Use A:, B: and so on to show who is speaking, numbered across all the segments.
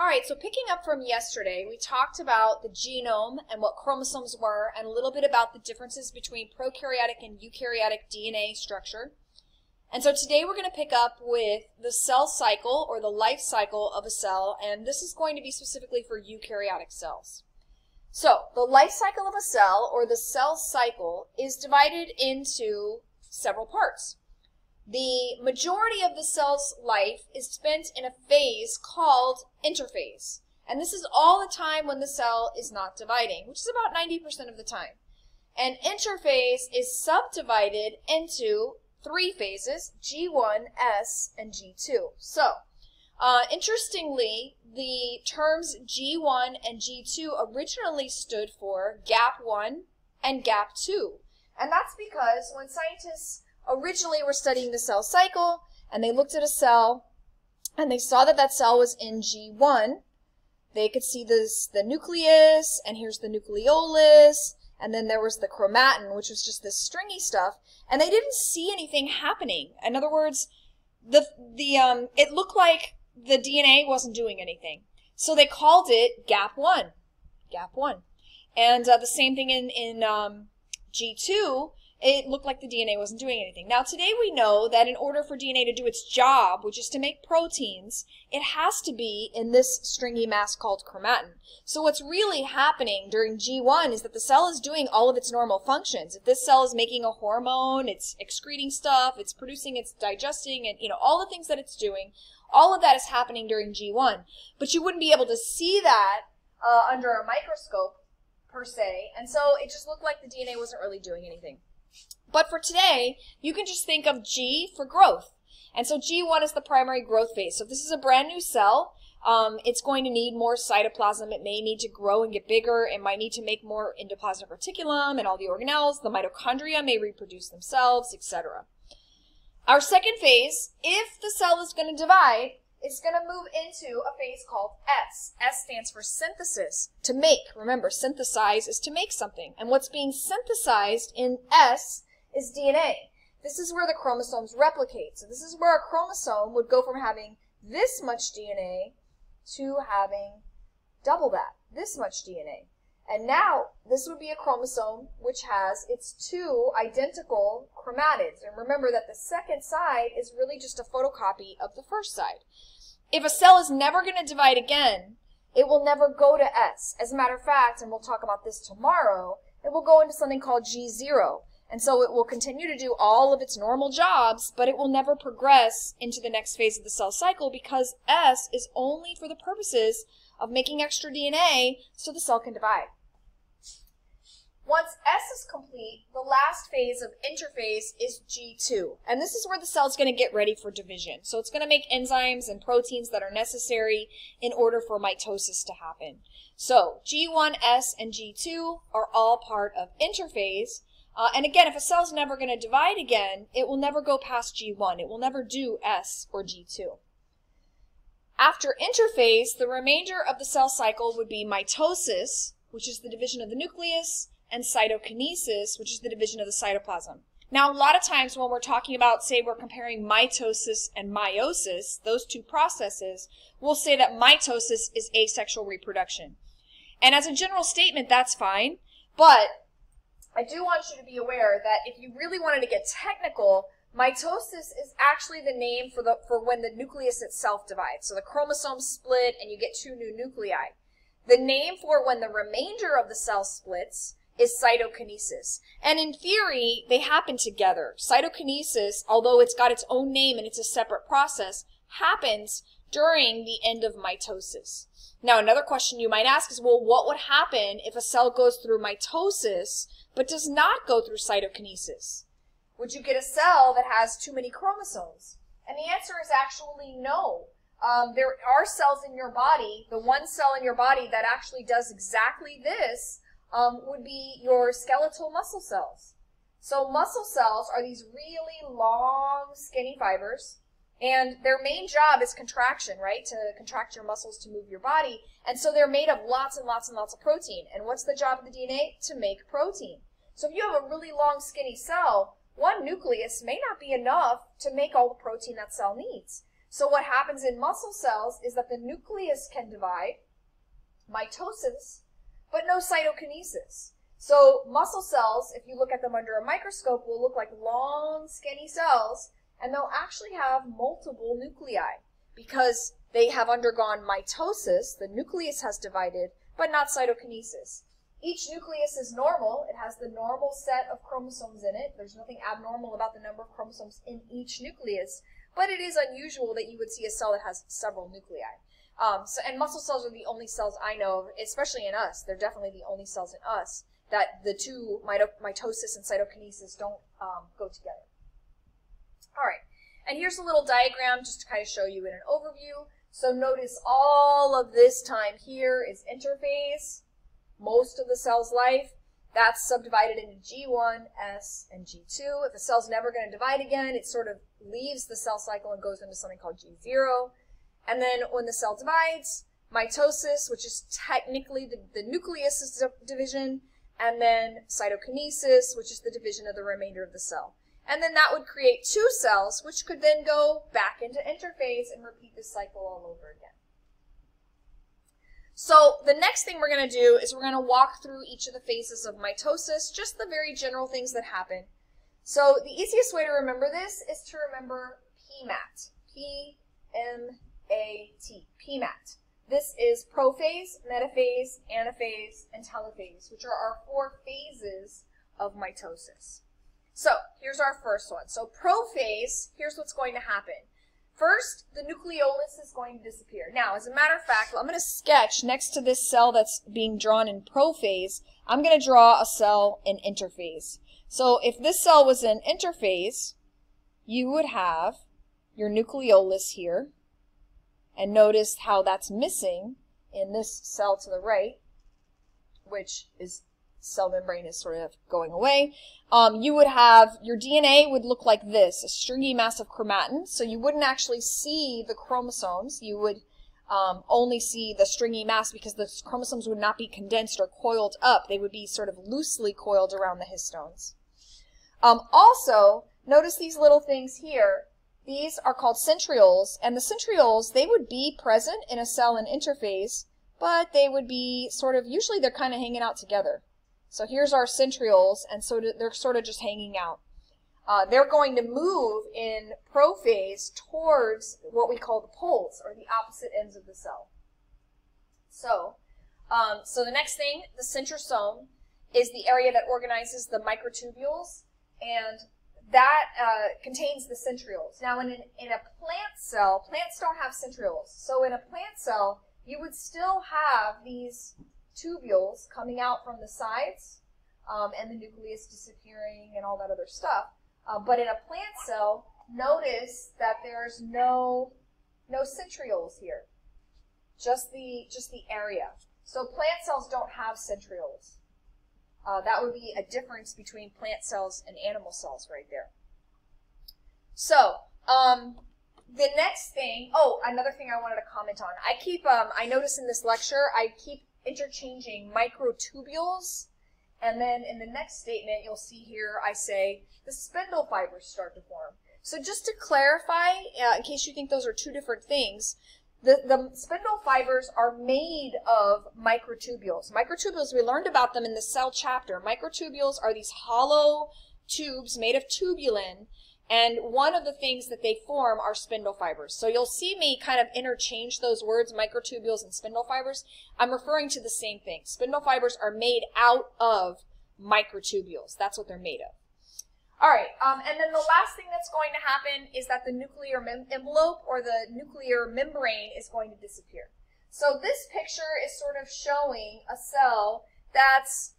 A: All right, so picking up from yesterday, we talked about the genome and what chromosomes were and a little bit about the differences between prokaryotic and eukaryotic DNA structure. And so today we're going to pick up with the cell cycle or the life cycle of a cell, and this is going to be specifically for eukaryotic cells. So the life cycle of a cell or the cell cycle is divided into several parts. The majority of the cell's life is spent in a phase called interphase. And this is all the time when the cell is not dividing, which is about 90% of the time. And interphase is subdivided into three phases, G1, S, and G2. So, interestingly, the terms G1 and G2 originally stood for gap 1 and gap 2. And that's because when scientists originally were studying the cell cycle, and they looked at a cell, and they saw that that cell was in G1. They could see the nucleus, and here's the nucleolus, and then there was the chromatin, which was just this stringy stuff, and they didn't see anything happening. In other words, it looked like the DNA wasn't doing anything. So they called it gap 1. Gap 1. And the same thing in G2, it looked like the DNA wasn't doing anything. Now today we know that in order for DNA to do its job, which is to make proteins, it has to be in this stringy mass called chromatin. So what's really happening during G1 is that the cell is doing all of its normal functions. If this cell is making a hormone, it's excreting stuff, it's producing, it's digesting, and all the things that it's doing, all of that is happening during G1. But you wouldn't be able to see that under a microscope per se, and so it just looked like the DNA wasn't really doing anything. But for today, you can just think of G for growth. And so G1 is the primary growth phase. So if this is a brand new cell, it's going to need more cytoplasm. It may need to grow and get bigger. It might need to make more endoplasmic reticulum and all the organelles. The mitochondria may reproduce themselves, etc. Our second phase, if the cell is going to divide, it's going to move into a phase called S. S stands for synthesis, to make. Remember, synthesize is to make something. And what's being synthesized in S is DNA. This is where the chromosomes replicate. So this is where a chromosome would go from having this much DNA to having double that, this much DNA. And now this would be a chromosome which has its two identical chromatids. And remember that the second side is really just a photocopy of the first side. If a cell is never going to divide again, it will never go to S. As a matter of fact, and we'll talk about this tomorrow, it will go into something called G0. And so it will continue to do all of its normal jobs, but it will never progress into the next phase of the cell cycle because S is only for the purposes of making extra DNA so the cell can divide. Once S is complete, the last phase of interphase is G2. And this is where the cell is going to get ready for division. So it's going to make enzymes and proteins that are necessary in order for mitosis to happen. So G1, S, and G2 are all part of interphase. And again, if a cell is never going to divide again, it will never go past G1. It will never do S or G2. After interphase, the remainder of the cell cycle would be mitosis, which is the division of the nucleus, and cytokinesis, which is the division of the cytoplasm. Now, a lot of times when we're talking about, say, we're comparing mitosis and meiosis, those two processes, we'll say that mitosis is asexual reproduction. And as a general statement, that's fine, but I do want you to be aware that if you really wanted to get technical, mitosis is actually the name for when the nucleus itself divides. So the chromosomes split and you get two new nuclei. The name for when the remainder of the cell splits is cytokinesis. And in theory, they happen together. Cytokinesis, although it's got its own name and it's a separate process, happens during the end of mitosis. Now, another question you might ask is, well, what would happen if a cell goes through mitosis but does not go through cytokinesis? Would you get a cell that has too many chromosomes? And the answer is actually no. There are cells in your body. The one cell in your body that actually does exactly this would be your skeletal muscle cells. So muscle cells are these really long, skinny fibers, and their main job is contraction, right? To contract your muscles to move your body. And so they're made of lots and lots and lots of protein. And what's the job of the DNA? To make protein. So if you have a really long, skinny cell, one nucleus may not be enough to make all the protein that cell needs. So what happens in muscle cells is that the nucleus can divide, mitosis, but no cytokinesis. So muscle cells, if you look at them under a microscope, will look like long, skinny cells, and they'll actually have multiple nuclei because they have undergone mitosis, the nucleus has divided, but not cytokinesis. Each nucleus is normal. It has the normal set of chromosomes in it. There's nothing abnormal about the number of chromosomes in each nucleus, but it is unusual that you would see a cell that has several nuclei. And muscle cells are the only cells I know of, especially in us. They're definitely the only cells in us that the two, mitosis and cytokinesis, don't go together. All right, and here's a little diagram just to kind of show you in an overview. So notice all of this time here is interphase. Most of the cell's life, that's subdivided into G1, S, and G2. If a cell's never going to divide again, it sort of leaves the cell cycle and goes into something called G0. And then when the cell divides, mitosis, which is technically the nucleus division, and then cytokinesis, which is the division of the remainder of the cell. And then that would create two cells, which could then go back into interphase and repeat this cycle all over again. So the next thing we're going to do is we're going to walk through each of the phases of mitosis, just the very general things that happen. So the easiest way to remember this is to remember PMAT, P-M-A-T, PMAT. This is prophase, metaphase, anaphase, and telophase, which are our 4 phases of mitosis. So here's our first one. So prophase, here's what's going to happen. First, the nucleolus is going to disappear. Now, as a matter of fact, I'm going to sketch next to this cell that's being drawn in prophase, I'm going to draw a cell in interphase. So if this cell was in interphase, you would have your nucleolus here. And notice how that's missing in this cell to the right, which is cell membrane is sort of going away. You would have, your DNA would look like this, a stringy mass of chromatin. So you wouldn't actually see the chromosomes. You would only see the stringy mass because the chromosomes would not be condensed or coiled up. They would be sort of loosely coiled around the histones. Also, notice these little things here. These are called centrioles, and the centrioles, they would be present in a cell in interphase, but they would be sort of, usually they're kind of hanging out together. So here's our centrioles, and so they're sort of just hanging out. They're going to move in prophase towards what we call the poles, or the opposite ends of the cell. So the next thing, the centrosome, is the area that organizes the microtubules, and that contains the centrioles. Now, in a plant cell, plants don't have centrioles. So in a plant cell, you would still have these tubules coming out from the sides, and the nucleus disappearing and all that other stuff. But in a plant cell, notice that there's no centrioles here. Just the area. So plant cells don't have centrioles. That would be a difference between plant cells and animal cells right there. So, the next thing, another thing I wanted to comment on. I notice in this lecture, I keep interchanging microtubules, and then in the next statement, you'll see here, I say the spindle fibers start to form. So just to clarify, in case you think those are two different things, the spindle fibers are made of microtubules. Microtubules, we learned about them in the cell chapter. Microtubules are these hollow tubes made of tubulin, and one of the things that they form are spindle fibers. So you'll see me kind of interchange those words, microtubules and spindle fibers. I'm referring to the same thing. Spindle fibers are made out of microtubules. That's what they're made of. All right, and then the last thing that's going to happen is that the nuclear envelope or the nuclear membrane is going to disappear. So this picture is sort of showing a cell that's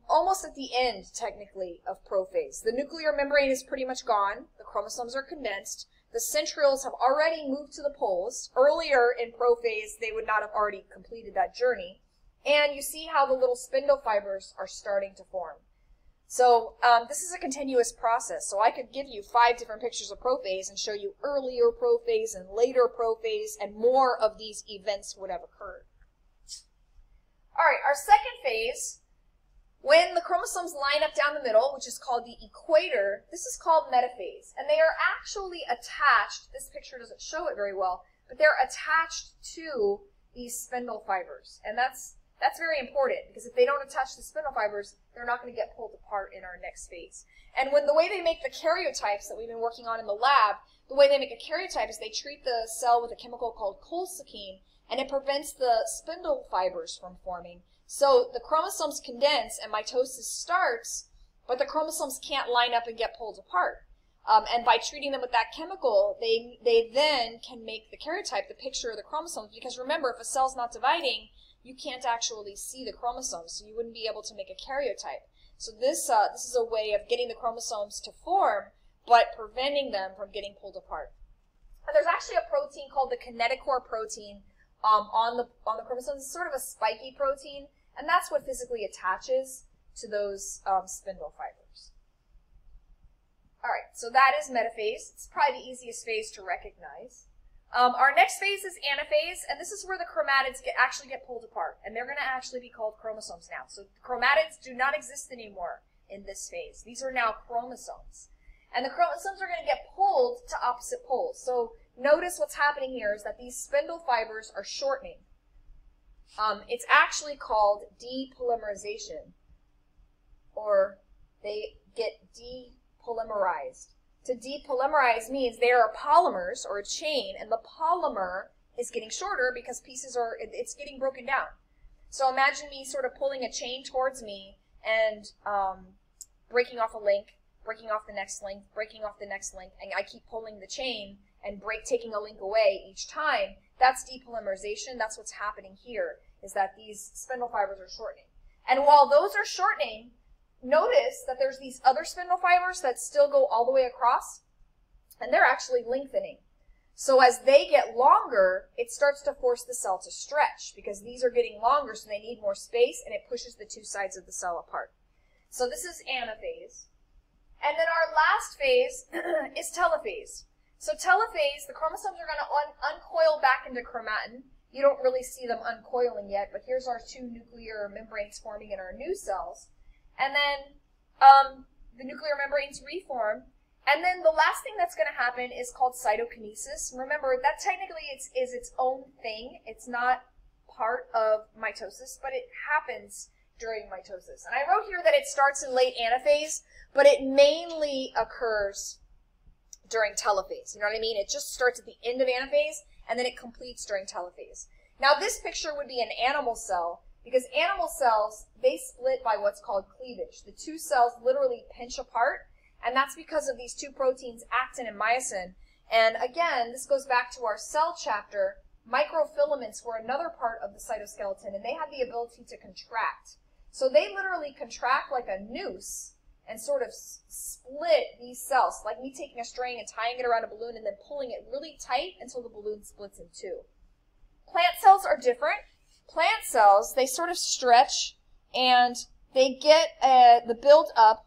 A: almost at the end, technically, of prophase. The nuclear membrane is pretty much gone. The chromosomes are condensed. The centrioles have already moved to the poles. Earlier in prophase, they would not have already completed that journey. And you see how the little spindle fibers are starting to form. So this is a continuous process. So I could give you 5 different pictures of prophase and show you earlier prophase and later prophase, and more of these events would have occurred. All right, our second phase When the chromosomes line up down the middle, which is called the equator, this is called metaphase. And they are actually attached, this picture doesn't show it very well, but they're attached to these spindle fibers. And that's very important, because if they don't attach the spindle fibers, they're not going to get pulled apart in our next phase. And when the way they make the karyotypes that we've been working on in the lab, the way they make a karyotype is they treat the cell with a chemical called colchicine, and it prevents the spindle fibers from forming. So the chromosomes condense and mitosis starts, but the chromosomes can't line up and get pulled apart. And by treating them with that chemical, they then can make the karyotype, the picture of the chromosomes, because remember, if a cell's not dividing, you can't actually see the chromosomes, so you wouldn't be able to make a karyotype. So this is a way of getting the chromosomes to form, but preventing them from getting pulled apart. And there's actually a protein called the kinetochore protein on the chromosomes. It's sort of a spiky protein, and that's what physically attaches to those spindle fibers. All right, so that is metaphase. It's probably the easiest phase to recognize. Our next phase is anaphase, and this is where the chromatids actually get pulled apart, and they're going to actually be called chromosomes now. So chromatids do not exist anymore in this phase. These are now chromosomes. And the chromosomes are going to get pulled to opposite poles. So notice what's happening here is that these spindle fibers are shortening. It's actually called depolymerization, or they get depolymerized. To depolymerize means they are polymers, or a chain, and the polymer is getting shorter because it's getting broken down. So imagine me sort of pulling a chain towards me and breaking off a link, breaking off the next link, breaking off the next link, and I keep pulling the chain and taking a link away each time. That's depolymerization. That's what's happening here, is that these spindle fibers are shortening. And while those are shortening, notice that there's these other spindle fibers that still go all the way across, and they're actually lengthening. So as they get longer, it starts to force the cell to stretch, because these are getting longer, so they need more space, and it pushes the two sides of the cell apart. So this is anaphase. And then our last phase is telophase. So telophase, the chromosomes are going to uncoil back into chromatin. You don't really see them uncoiling yet, but here's our two nuclear membranes forming in our new cells. And then the nuclear membranes reform. And then the last thing that's going to happen is called cytokinesis. Remember, that technically is its own thing. It's not part of mitosis, but it happens during mitosis. And I wrote here that it starts in late anaphase, but it mainly occurs during telophase. You know what I mean? It just starts at the end of anaphase, and then it completes during telophase. Now, this picture would be an animal cell, because animal cells, they split by what's called cleavage. The two cells literally pinch apart, and that's because of these two proteins, actin and myosin. And again, this goes back to our cell chapter. Microfilaments were another part of the cytoskeleton, and they had the ability to contract. So they literally contract like a noose and sort of split these cells, like me taking a string and tying it around a balloon and then pulling it really tight until the balloon splits in two. Plant cells are different. Plant cells, they sort of stretch, and they get the build-up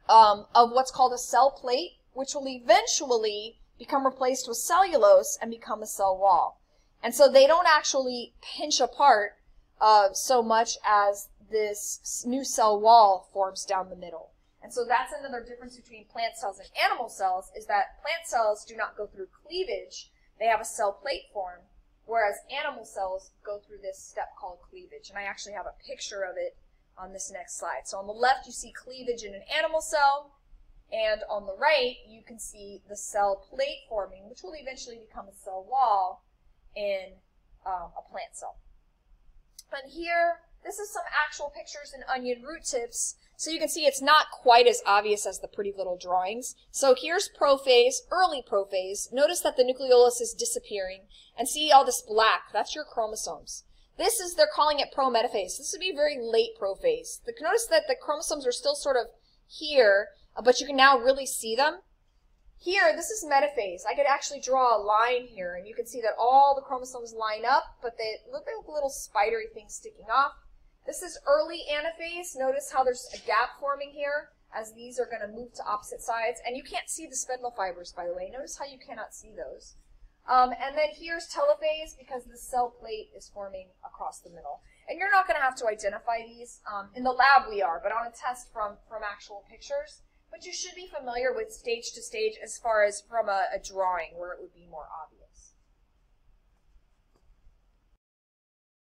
A: of what's called a cell plate, which will eventually become replaced with cellulose and become a cell wall. And so they don't actually pinch apart so much as this new cell wall forms down the middle. And so that's another difference between plant cells and animal cells, is that plant cells do not go through cleavage. They have a cell plate form, whereas animal cells go through this step called cleavage. And I actually have a picture of it on this next slide. So on the left, you see cleavage in an animal cell, and on the right, you can see the cell plate forming, which will eventually become a cell wall in a plant cell. And here, this is some actual pictures in onion root tips. So you can see it's not quite as obvious as the pretty little drawings. So here's prophase, early prophase. Notice that the nucleolus is disappearing. And see all this black, that's your chromosomes. This is, they're calling it pro-metaphase. This would be very late prophase. Notice that the chromosomes are still sort of here, but you can now really see them. Here, this is metaphase. I could actually draw a line here, and you can see that all the chromosomes line up, but they look like little spidery things sticking off. This is early anaphase. Notice how there's a gap forming here, as these are going to move to opposite sides. And you can't see the spindle fibers, by the way. Notice how you cannot see those. And then here's telophase because the cell plate is forming across the middle. And you're not going to have to identify these. In the lab we are, but on a test from actual pictures. But you should be familiar with stage to stage as far as from a drawing where it would be more obvious.